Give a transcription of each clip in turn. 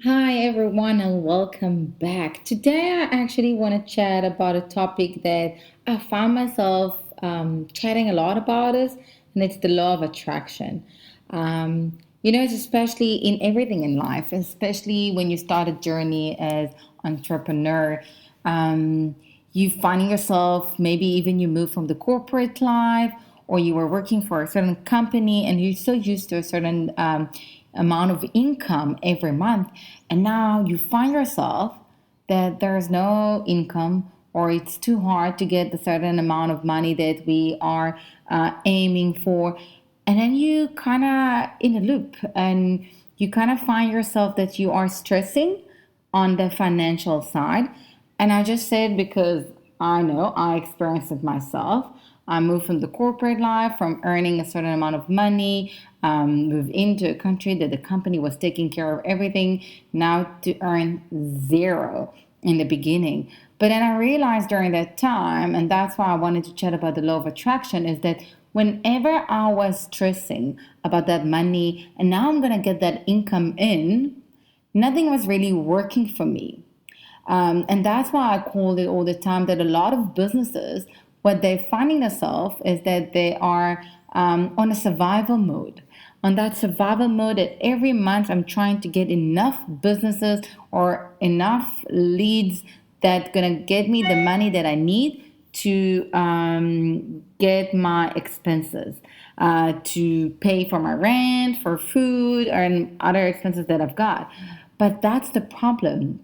Hi, everyone, and welcome back. Today, I actually want to chat about a topic that I found myself chatting a lot about it, and it's the law of attraction. It's especially in everything in life, especially when you start a journey as entrepreneur. Um, you finding yourself, maybe even you move from the corporate life, or you were working for a certain company and you're so used to a certain amount of income every month, and now you find yourself that there's no income, or it's too hard to get the certain amount of money that we are aiming for, and then you kind of in a loop, and you kind of find yourself that you are stressing on the financial side. And I just said because I know I experienced it myself. I moved from the corporate life, from earning a certain amount of money, moved into a country that the company was taking care of everything, now to earn zero in the beginning. But then I realized during that time, and that's why I wanted to chat about the law of attraction, is that whenever I was stressing about that money and now I'm going to get that income in, nothing was really working for me. And that's why I call it all the time that a lot of businesses, what they're finding themselves is that they are on a survival mode. On that survival mode, that every month I'm trying to get enough businesses or enough leads that gonna get me the money that I need to get my expenses, to pay for my rent, for food, and other expenses that I've got. But that's the problem.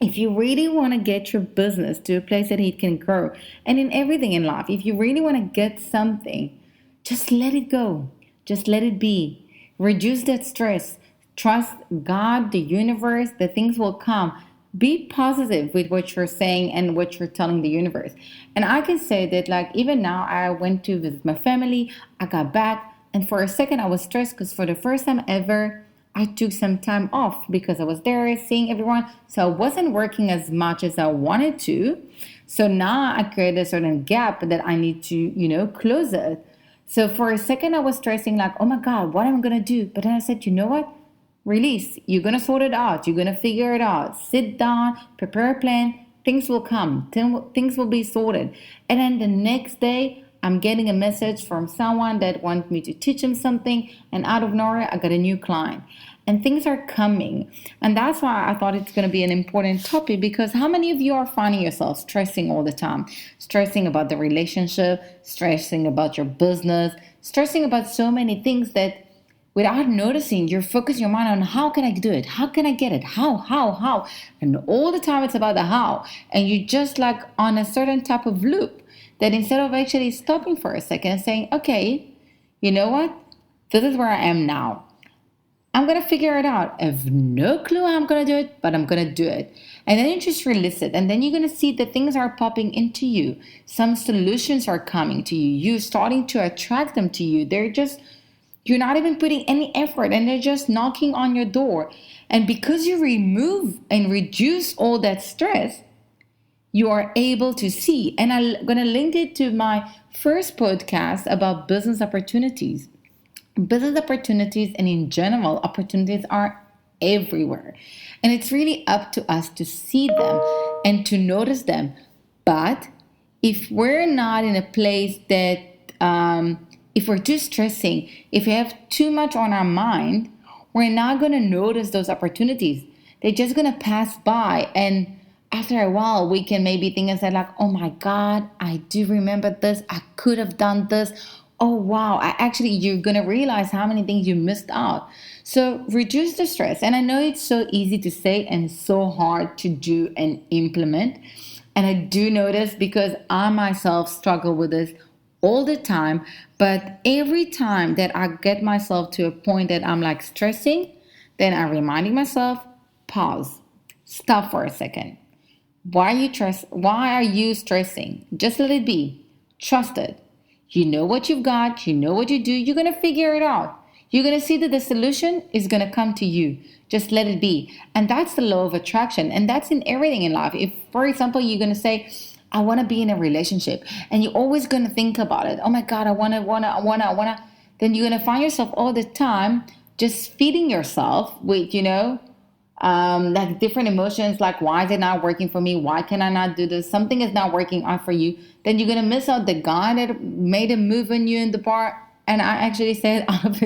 If you really want to get your business to a place that it can grow, and in everything in life, if you really want to get something, just let it go. Just let it be. Reduce that stress. Trust God, the universe, the things will come. Be positive with what you're saying and what you're telling the universe. And I can say that, like, even now, I went to visit my family, I got back, and for a second, I was stressed because for the first time ever, I took some time off because I was there seeing everyone. So I wasn't working as much as I wanted to. So now I created a certain gap that I need to, close it. So for a second, I was stressing, like, oh my God, what am I going to do? But then I said, you know what? Release. You're going to sort it out. You're going to figure it out. Sit down, prepare a plan. Things will come. Things will be sorted. And then the next day, I'm getting a message from someone that wants me to teach them something. And out of nowhere, I got a new client. And things are coming. And that's why I thought it's going to be an important topic, because how many of you are finding yourself stressing all the time? Stressing about the relationship, stressing about your business, stressing about so many things that without noticing, you're focusing your mind on how can I do it? How can I get it? How? And all the time it's about the how. And you just like on a certain type of loop that instead of actually stopping for a second and saying, okay, you know what? This is where I am now. I'm gonna figure it out. I have no clue how I'm gonna do it, but I'm gonna do it. And then you just release it. And then you're gonna see that things are popping into you. Some solutions are coming to you. You're starting to attract them to you. You're not even putting any effort and they're just knocking on your door. And because you remove and reduce all that stress, you are able to see. And I'm gonna link it to my first podcast about business opportunities. Business opportunities and in general opportunities are everywhere, and it's really up to us to see them and to notice them. But if we're not in a place that if we're too stressing, if we have too much on our mind, we're not going to notice those opportunities. They're just going to pass by, and after a while we can maybe think and say like, oh my God, I do remember this, I could have done this. Oh wow, you're going to realize how many things you missed out. So reduce the stress. And I know it's so easy to say and so hard to do and implement. And I do notice because I myself struggle with this all the time. But every time that I get myself to a point that I'm like stressing, then I'm reminding myself, pause, stop for a second. Why are you stressing? Just let it be. Trust it. You know what you've got, you know what you do, you're gonna figure it out. You're gonna see that the solution is gonna come to you. Just let it be. And that's the law of attraction. And that's in everything in life. If, for example, you're gonna say, I wanna be in a relationship, and you're always gonna think about it. Oh my God, I wanna. Then you're gonna find yourself all the time just feeding yourself with, like different emotions, like why is it not working for me? Why can I not do this? Something is not working out for you. Then you're gonna miss out the guy that made a move on you in the bar. And I actually said out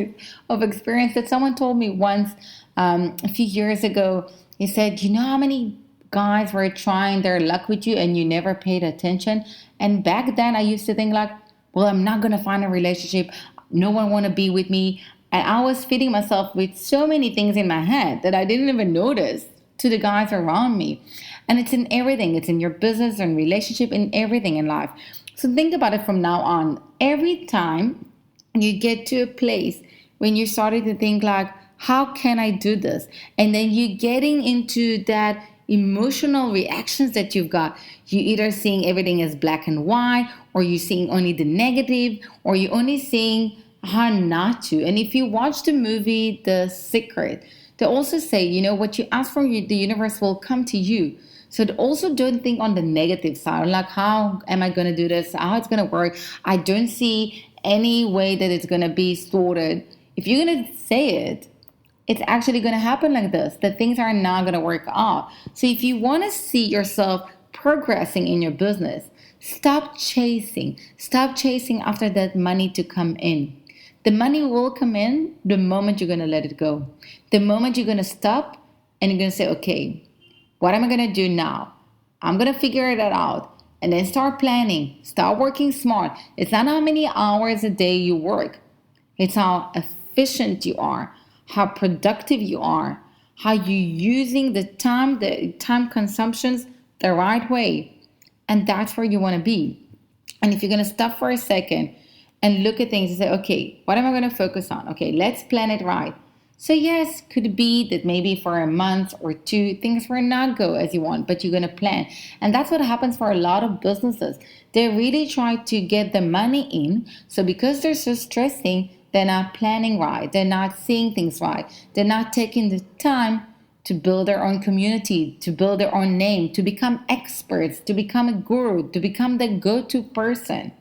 of experience that someone told me once, a few years ago. He said, "You know how many guys were trying their luck with you and you never paid attention?" And back then I used to think like, well, I'm not gonna find a relationship. No one wanna be with me. And I was feeding myself with so many things in my head that I didn't even notice to the guys around me. And it's in everything. It's in your business and relationship, in everything in life. So think about it from now on. Every time you get to a place when you started to think like, how can I do this? And then you getting into that emotional reactions that you've got. You either seeing everything as black and white, or you seeing only the negative, or you only seeing how not to. And if you watch the movie The Secret, they also say, what you ask for, the universe will come to you. So also don't think on the negative side, like how am I going to do this? How it's going to work? I don't see any way that it's going to be sorted. If you're going to say it, it's actually going to happen like this, that things are not going to work out. So if you want to see yourself progressing in your business, stop chasing. Stop chasing after that money to come in. The money will come in the moment you're going to let it go. The moment you're going to stop and you're going to say, okay, what am I going to do now? I'm going to figure that out. And then start planning. Start working smart. It's not how many hours a day you work. It's how efficient you are, how productive you are, how you're using the time consumptions the right way. And that's where you want to be. And if you're going to stop for a second and look at things and say, okay, what am I going to focus on? Okay, let's plan it right. So yes, could be that maybe for a month or two, things will not go as you want, but you're going to plan. And that's what happens for a lot of businesses. They really try to get the money in. So because they're so stressing, they're not planning right. They're not seeing things right. They're not taking the time to build their own community, to build their own name, to become experts, to become a guru, to become the go-to person.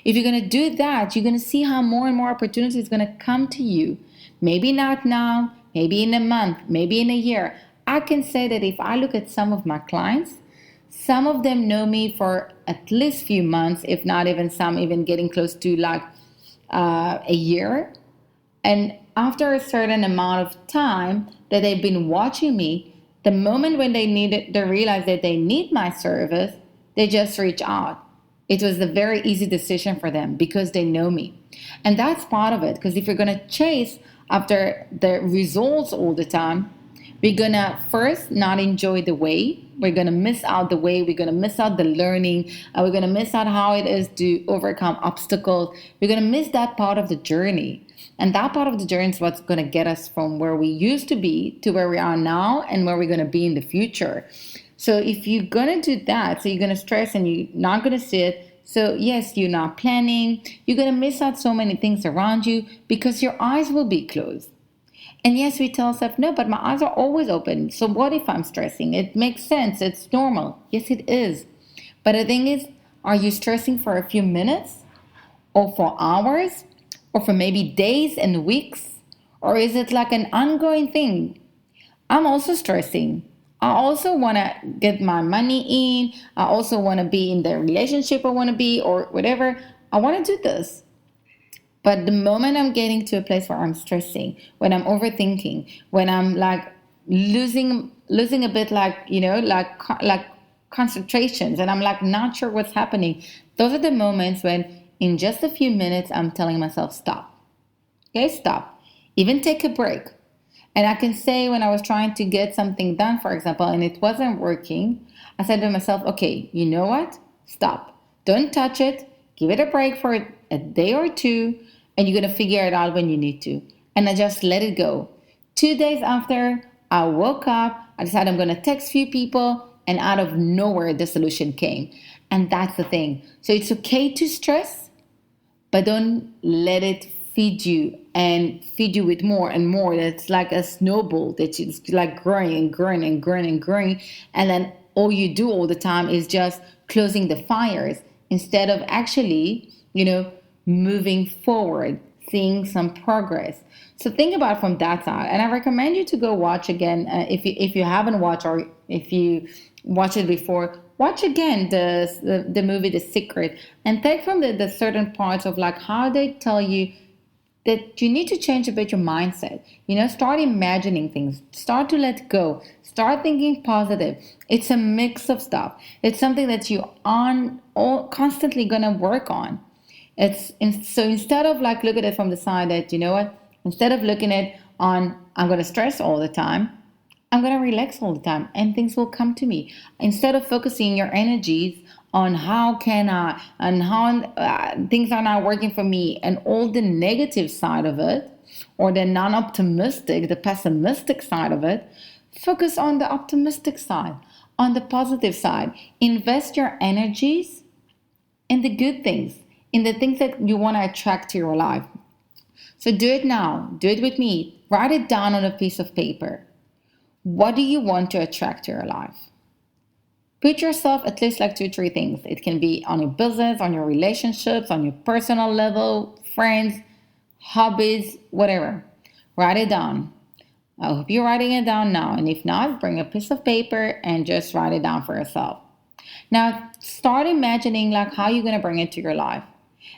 If you're going to do that, you're going to see how more and more opportunities are going to come to you. Maybe not now, maybe in a month, maybe in a year. I can say that if I look at some of my clients, some of them know me for at least few months, if not even some, even getting close to like a year. And after a certain amount of time that they've been watching me, the moment when they realize that they need my service, they just reach out. It was a very easy decision for them because they know me. And that's part of it. Because if you're going to chase after the results all the time, we're going to first not enjoy the way. We're going to miss out the way. We're going to miss out the learning. We're going to miss out how it is to overcome obstacles. We're going to miss that part of the journey. And that part of the journey is what's going to get us from where we used to be to where we are now and where we're going to be in the future. So if you're going to do that, so you're going to stress and you're not going to sit. So yes, you're not planning. You're going to miss out so many things around you because your eyes will be closed. And yes, we tell ourselves, no, but my eyes are always open. So what if I'm stressing? It makes sense. It's normal. Yes, it is. But the thing is, are you stressing for a few minutes or for hours or for maybe days and weeks? Or is it like an ongoing thing? I'm also stressing. I also want to get my money in. I also want to be in the relationship I want to be or whatever. I want to do this. But the moment I'm getting to a place where I'm stressing, when I'm overthinking, when I'm like losing a bit like concentrations and I'm like not sure what's happening, those are the moments when in just a few minutes I'm telling myself stop. Okay, stop. Even take a break. And I can say when I was trying to get something done, for example, and it wasn't working, I said to myself, okay, you know what? Stop. Don't touch it. Give it a break for a day or two, and you're going to figure it out when you need to. And I just let it go. 2 days after, I woke up, I decided I'm going to text few people, and out of nowhere, the solution came. And that's the thing. So it's okay to stress, but don't let it feed you and feed you with more and more. It's like a snowball that's like growing and growing and growing and growing. And then all you do all the time is just closing the fires instead of actually, moving forward, seeing some progress. So think about it from that side, and I recommend you to go watch again if you haven't watched, or if you watched it before. Watch again the movie The Secret, and take from the certain parts of like how they tell you that you need to change a bit your mindset. Start imagining things, start to let go, start thinking positive. It's a mix of stuff. It's something that you on all constantly gonna work on. So instead of like look at it from the side that, what, instead of looking at on I'm gonna stress all the time, I'm going to relax all the time and things will come to me. Instead of focusing your energies on how can I and how things are not working for me and all the negative side of it, or the non optimistic, the pessimistic side of it, focus on the optimistic side, on the positive side. Invest your energies in the good things, in the things that you want to attract to your life. So do it now. Do it with me. Write it down on a piece of paper. What do you want to attract to your life? Put yourself at least like two, three things. It can be on your business, on your relationships, on your personal level, friends, hobbies, whatever. Write it down. I hope you're writing it down now. And if not, bring a piece of paper and just write it down for yourself. Now, start imagining like how you're going to bring it to your life.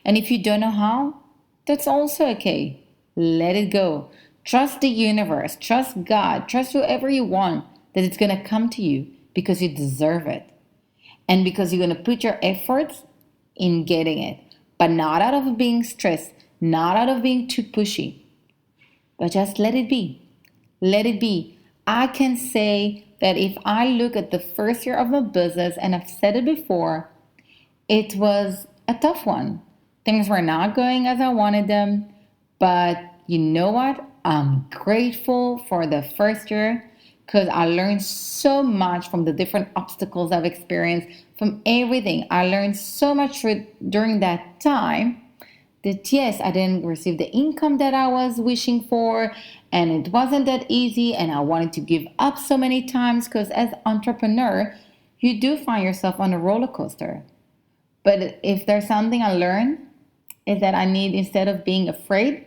And if you don't know how, that's also okay. Let it go. Trust the universe, trust God, trust whoever you want that it's going to come to you because you deserve it. And because you're going to put your efforts in getting it, but not out of being stressed, not out of being too pushy, but just let it be. Let it be. I can say that if I look at the first year of my business, and I've said it before, it was a tough one. Things were not going as I wanted them, but you know what? I'm grateful for the first year because I learned so much from the different obstacles I've experienced, from everything. I learned so much during that time that yes, I didn't receive the income that I was wishing for, and it wasn't that easy, and I wanted to give up so many times because as entrepreneur, you do find yourself on a roller coaster. But if there's something I learned is that I need, instead of being afraid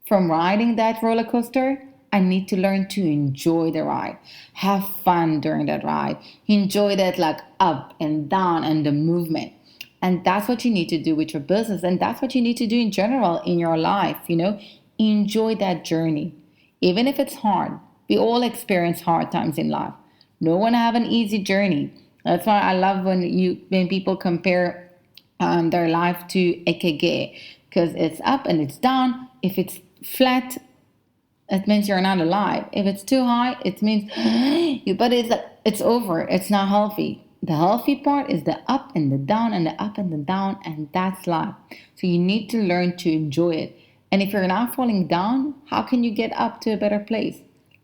from riding that roller coaster, I need to learn to enjoy the ride. Have fun during that ride. Enjoy that like up and down and the movement. And that's what you need to do with your business. And that's what you need to do in general in your life, Enjoy that journey. Even if it's hard. We all experience hard times in life. No one have an easy journey. That's why I love when people compare their life to ekege, because it's up and it's down. If it's flat, it means you're not alive. If it's too high, it means but it's over. It's not healthy. The healthy part is the up and the down and the up and the down, and that's life. So you need to learn to enjoy it. And if you're not falling down, how can you get up to a better place?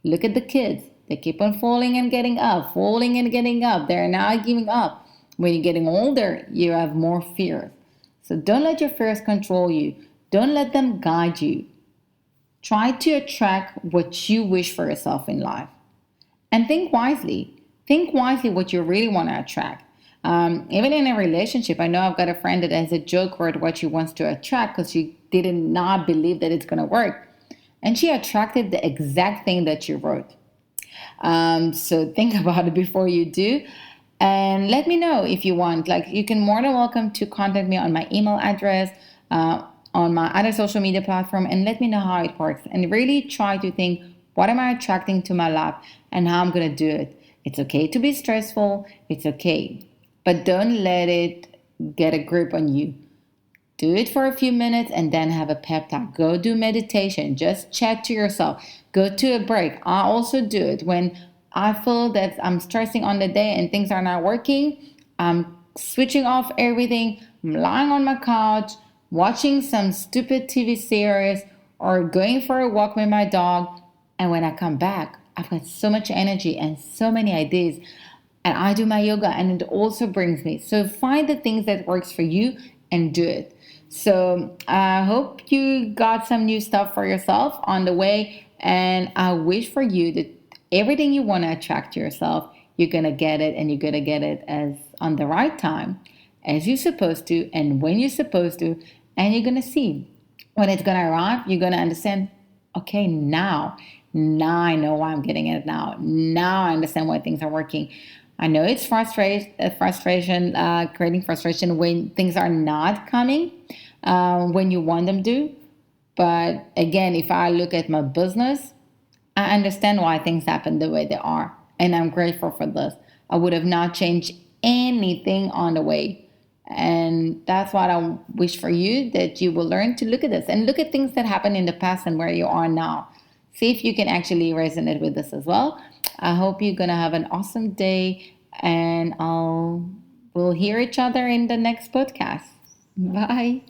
Look at the kids. They keep on falling and getting up, falling and getting up. They're not giving up. When you're getting older, you have more fears. So don't let your fears control you. Don't let them guide you. Try to attract what you wish for yourself in life. And think wisely. Think wisely what you really want to attract. Even in a relationship, I know I've got a friend that has a joke word what she wants to attract because she did not believe that it's going to work. And she attracted the exact thing that you wrote. So think about it before you do. And let me know if you want. Like, you can more than welcome to contact me on my email address, on my other social media platform, and let me know how it works. And really try to think, what am I attracting to my life and how I'm going to do it? It's okay to be stressful. It's okay. But don't let it get a grip on you. Do it for a few minutes and then have a pep talk. Go do meditation. Just chat to yourself. Go to a break. I also do it when I feel that I'm stressing on the day and things are not working. I'm switching off everything. I'm lying on my couch, watching some stupid TV series or going for a walk with my dog. And when I come back, I've got so much energy and so many ideas. And I do my yoga and it also brings me. So find the things that works for you and do it. So I hope you got some new stuff for yourself on the way. And I wish for you that everything you want to attract to yourself, you're going to get it, and you're going to get it as on the right time, as you're supposed to, and when you're supposed to. And you're going to see when it's going to arrive, you're going to understand, Okay, now I know why I'm getting it now. Now I understand why things are working. I know it's frustration, creating frustration when things are not coming when you want them to. But again, if I look at my business, I understand why things happen the way they are. And I'm grateful for this. I would have not changed anything on the way. And that's what I wish for you, that you will learn to look at this and look at things that happened in the past and where you are now. See if you can actually resonate with this as well. I hope you're going to have an awesome day, and we'll hear each other in the next podcast. Bye.